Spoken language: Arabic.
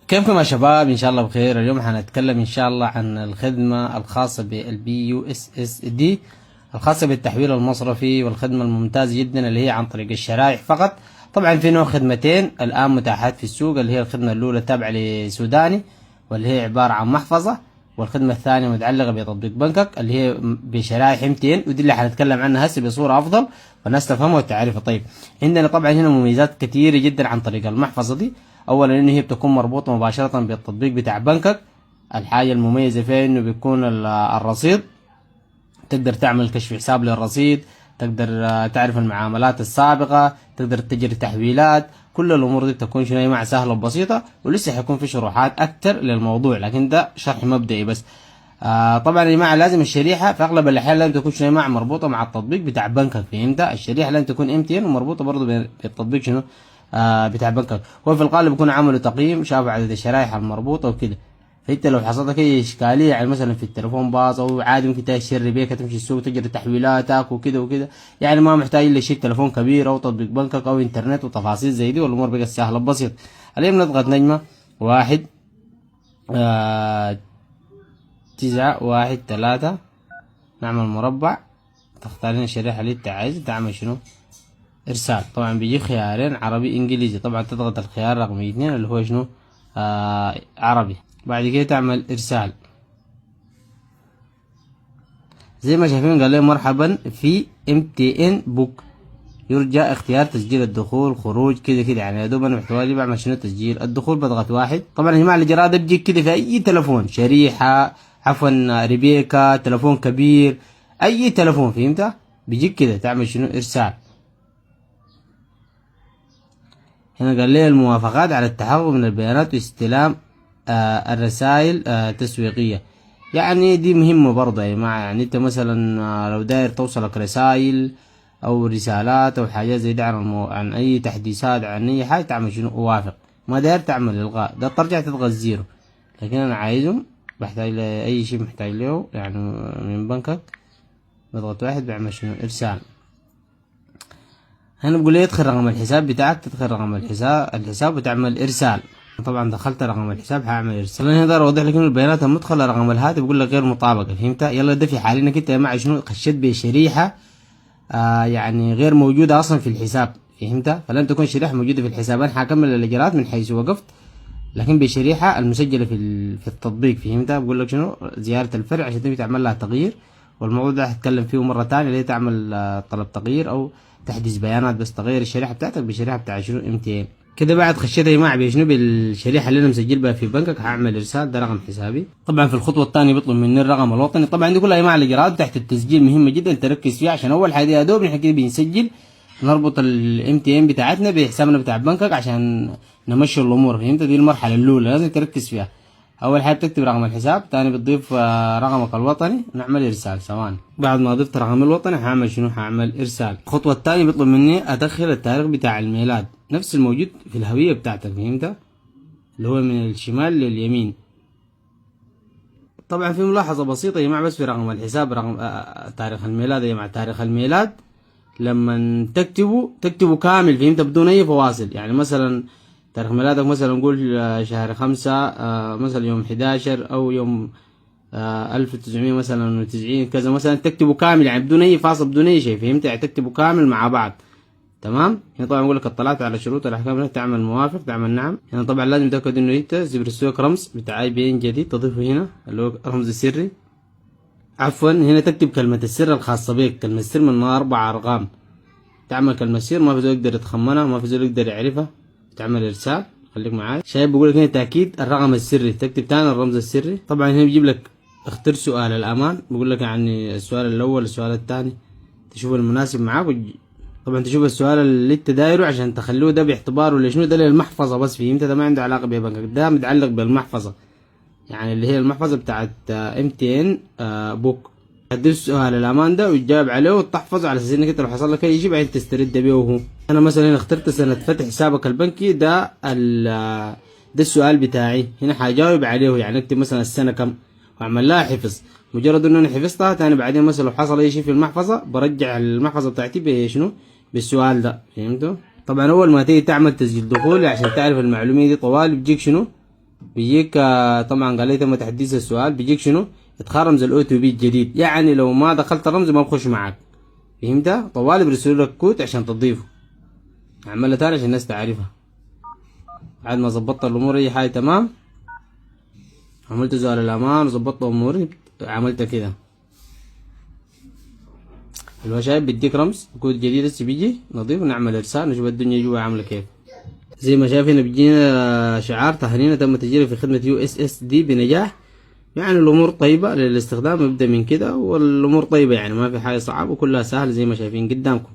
كيفكم يا شباب؟ ان شاء الله بخير. اليوم حنتكلم ان شاء الله عن الخدمة الخاصة بالبي يو اس اس دي، الخاصة بالتحويل المصرفي، والخدمة الممتازة جدا اللي هي عن طريق الشرائح فقط. طبعا في نوع خدمتين الان متاحات في السوق، اللي هي الخدمة الاولى تابعة لسوداني واللي هي عبارة عن محفظة، والخدمة الثانية متعلقة بتطبيق بنكك اللي هي بشرائح امتين، ودي اللي حنتكلم عنها هسه بصورة افضل والناس تفهمها وتعرفها. طيب، عندنا طبعا هنا مميزات كثيرة جدا عن طريق المحفظة دي. اولا انه هي بتكون مربوطه مباشره بالتطبيق بتاع بنكك. الحاجه المميزه فيها انه بيكون الرصيد، تقدر تعمل كشف حساب للرصيد، تقدر تعرف المعاملات السابقه، تقدر تجري تحويلات. كل الامور دي تكون شويه مع سهله وبسيطه، ولسه حيكون في شروحات اكتر للموضوع، لكن ده شرح مبدئي بس. طبعا يا جماعه لازم الشريحه في اغلب الاحيان لازم تكون شنو مع مربوطه مع التطبيق بتاع بنكك. فهمت؟ الشريحه لازم تكون امتين ومربوطه برضه بالتطبيق شنو بتاع بنكك. هو في الغالب بيكون عملوا تقييم، شافوا عدد الشرائح المربوطه وكده. فانت لو حصلت اي اشكاليه يعني مثلا في التليفون باظ او عادي ممكن تشتري بيك تمشي السوق تجري تحويلاتك وكده وكده، يعني ما محتاج الا شيء تليفون كبير او تطبيق بنكك او انترنت وتفاصيل زي دي، والامور بقت سهله بسيط. اليوم نضغط نجمه واحد 9 1 3، نعمل مربع، تختار لنا الشريحة اللي انت عايز تعمل شنو ارسال. طبعا بيجي خيارين عربي انجليزي، طبعا تضغط الخيار رقم 2 اللي هو شنو عربي، بعد كده تعمل ارسال. زي ما شايفين قال لي مرحبا في MTN بوك، يرجى اختيار تسجيل الدخول خروج كده كده. يعني يا دوب انا محتوى بعمل شنو تسجيل الدخول، بضغط واحد. طبعا يا جماعه الاجراء ده بيجيك كده في اي تليفون، شريحه عفوا ريبيكا، تليفون كبير، اي تليفون فهمت، بيجيك كده تعمل شنو ارسال. هنا قال لي الموافقات على التحقق من البيانات واستلام الرسائل تسويقيه. يعني دي مهمه برضه يا جماعه. يعني انت مثلا لو داير توصلك رسائل او رسالات او حاجات زي دي عن اي تحديثات عن اي حاجه، تعمل شنو اوافق. ما داير تعمل الغاء، ده ترجع تضغط زيرو. لكن انا عايزهم، بحتاج لاي شيء محتاج له يعني من بنكك، بضغط واحد بعمل شنو ارسال. هنا بقول لي ادخل رقم الحساب بتاعك، تدخل رقم الحساب وتعمل ارسال. طبعا دخلت رقم الحساب هعمل ارسال. انا هنا اوضح لك انه البيانات المدخله رقم الهاتف بقول لك غير مطابقه. فهمت؟ يلا ده في حال انك انت مع شنو خشيت بشريحه يعني غير موجودة أصلا في الحساب. فهمت؟ فلن تكون شريحة موجودة في الحساب. أنا حكمل الإجراءات من حيث وقفت، لكن بشريحة المسجلة في التطبيق. فهمت؟ بقول لك شنو زيارة الفرع عشان تبي تعمل لها تغيير، والموضوع ده هتكلم فيه مرة تانية، اللي هي تعمل طلب تغيير أو تحديث بيانات، بس تغير الشريحة بتاعتك بشريحة بتاع شنو MTN. كده بعد خشيت يا جماعه بشنو بالشريحه اللي انا مسجل بها في بنكك، هعمل ارسال، ده رقم حسابي. طبعا في الخطوه الثانيه بيطلب مني الرقم الوطني. طبعا دي كلها يا جماعه الاجراءات تحت التسجيل مهمه جدا تركز فيها، عشان اول حاجه يا دوب نحن كده بنسجل نربط الMTN بتاعتنا بحسابنا بتاع بنكك عشان نمشي الامور. فهمت؟ دي المرحله الاولى لازم تركز فيها. اول حاجه بتكتب رقم الحساب، تاني بتضيف رقمك الوطني، نعمل ارسال ثواني. بعد ما ضفت رقم الوطني هعمل شنو هعمل ارسال. الخطوه الثانيه بيطلب مني ادخل التاريخ بتاع الميلاد نفس الموجود في الهويه بتاعتك. فهمت؟ اللي هو من الشمال لليمين. طبعا في ملاحظه بسيطه يا جماعه بس في رقم الحساب، رقم تاريخ الميلاد يا جماعه، تاريخ الميلاد لما تكتبه كامل. فهمت؟ بدون اي فواصل. يعني مثلا تاريخ ميلادك مثلا نقول شهر 5 مثلا يوم 11 او يوم 1900 مثلا و90 كذا مثلا، تكتبه كامل يعني بدون اي فاصل بدون اي شيء. فهمت؟ يعني تكتبه كامل مع بعض. تمام. هنا طبعا بقول لك اطلعت على شروط الاحكام، تعمل موافق، تعمل نعم. هنا طبعا لازم تتاكد انه انت زبر السوق رمز بتاع IBN جديد تضيفه هنا اللي هو رمز سري. عفوا هنا تكتب كلمة السر الخاصة بك، كلمة السر من 4 ارقام. تعمل كلمة سر ما في زول يقدر يتخمنها، ما في زول يقدر يعرفها. تعمل ارسال. خليك معاي. شايف بقول لك هنا تاكيد الرقم السري، تكتب تاني الرمز السري. طبعا هنا بيجيب لك اختر سؤال الامان، بقول لك يعني السؤال الاول السؤال الثاني تشوف المناسب معاك. طبعا تشوف السؤال اللي انت دايره عشان تخلوه ده باعتباره لشنو، ده للمحفظه بس. فهمت؟ ده ما عنده علاقه ببنكك، ده متعلق بالمحفظه، يعني اللي هي المحفظه بتاعت MTN بوك. تدي السؤال الامان ده وتجاوب عليه وتحفظه على اساس انك انت لو حصل لك اي شيء بعدين تسترد بيه. وهو انا مثلا اخترت سنه فتح حسابك البنكي، ده ده السؤال بتاعي هنا حجاوب عليه. يعني اكتب مثلا السنه كم واعمل لها حفظ. مجرد انه انا حفظتها تاني بعدين مثلا لو حصل اي شيء في المحفظه برجع المحفظه بتاعتي بشنو بالسؤال ده. فهمتوا؟ طبعا اول ما تيجي تعمل تسجيل دخول عشان تعرف المعلومه دي طوال بيجيك شنو بيجيك طبعا قال لي تم تحديث السؤال، بيجيك شنو؟ ادخال رمز الاو تو بي الجديد، يعني لو ما دخلت الرمز ما بخش معاك، فهمت؟ طوالي بيرسلوا لك كود عشان تضيفه. اعملها تاني عشان الناس تعرفها. بعد ما ظبطت الامور اي حاجه تمام، عملت زوال الامان وظبطت اموري، عملت كده. الوشايب بيديك رمز كود جديد هسه بيجي نضيف ونعمل ارسال، نشوف الدنيا جوا عامله كيف. زي ما شايف هنا بيجينا شعار تهنئة تم تسجيلك في خدمة USSD بنجاح. يعني الامور طيبة للاستخدام، يبدأ من كده والامور طيبة، يعني ما في حاجة صعبة وكلها سهل زي ما شايفين قدامكم.